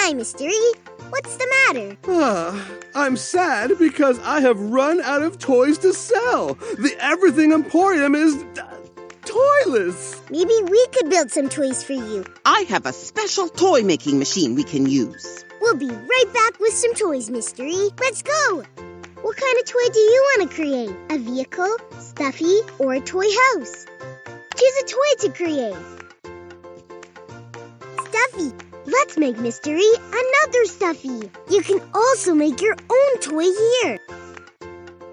Hi, Mystery. What's the matter? I'm sad because I have run out of toys to sell. The Everything Emporium is toyless. Maybe we could build some toys for you. I have a special toy-making machine we can use. We'll be right back with some toys, Mystery. Let's go! What kind of toy do you want to create? A vehicle, stuffy, or a toy house? Choose a toy to create. Stuffy. Let's make Mystery another stuffy. You can also make your own toy here.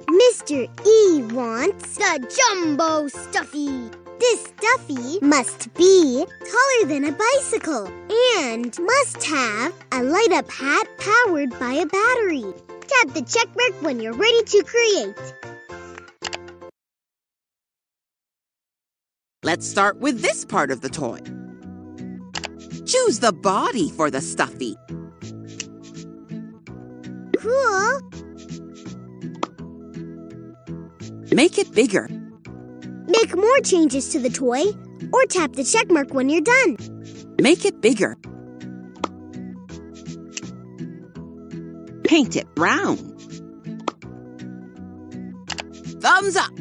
Mr. E wants the jumbo stuffy. This stuffy must be taller than a bicycle and must have a light-up hat powered by a battery. Tap the check mark when you're ready to create. Let's start with this part of the toy. Choose the body for the stuffy. Cool. Make it bigger. Make more changes to the toy or tap the check mark when you're done. Make it bigger. Paint it brown. Thumbs up.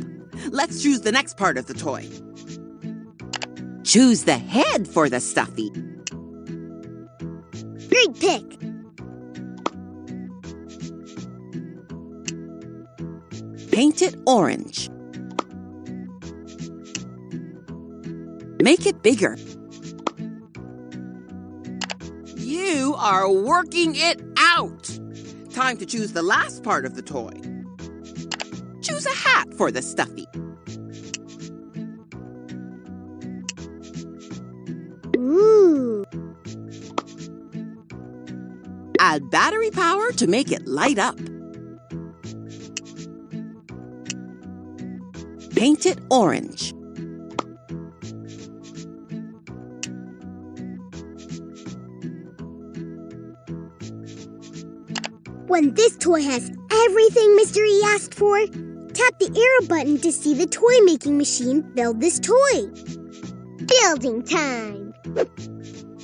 Let's choose the next part of the toy. Choose the head for the stuffy. Great pick. Paint it orange. Make it bigger. You are working it out. Time to choose the last part of the toy. Choose a hat for the stuffy. Ooh. Add battery power to make it light up. Paint it orange. When this toy has everything Mystery asked for, tap the arrow button to see the toy-making machine build this toy. Building time!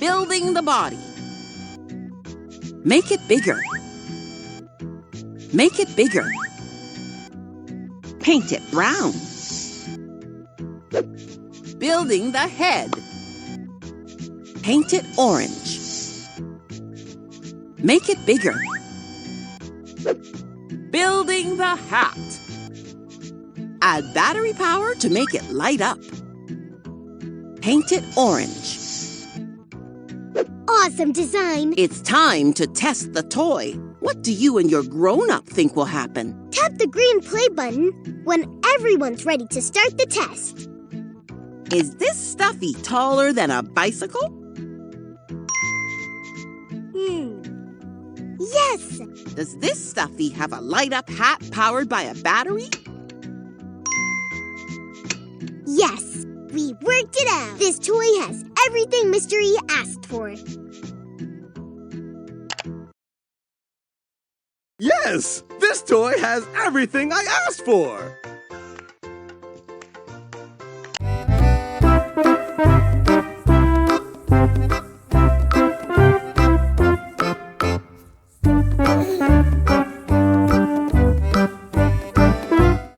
Building the body. Make it bigger. Make it bigger. Paint it brown. Building the head. Paint it orange. Make it bigger. Building the hat. Add battery power to make it light up. Paint it orange. Awesome design! It's time to test the toy. What do you and your grown-up think will happen? Tap the green play button when everyone's ready to start the test. Is this stuffy taller than a bicycle? Yes! Does this stuffy have a light-up hat powered by a battery? Yes! We worked it out! This toy has everything Mystery asked for. Yes, this toy has everything I asked for.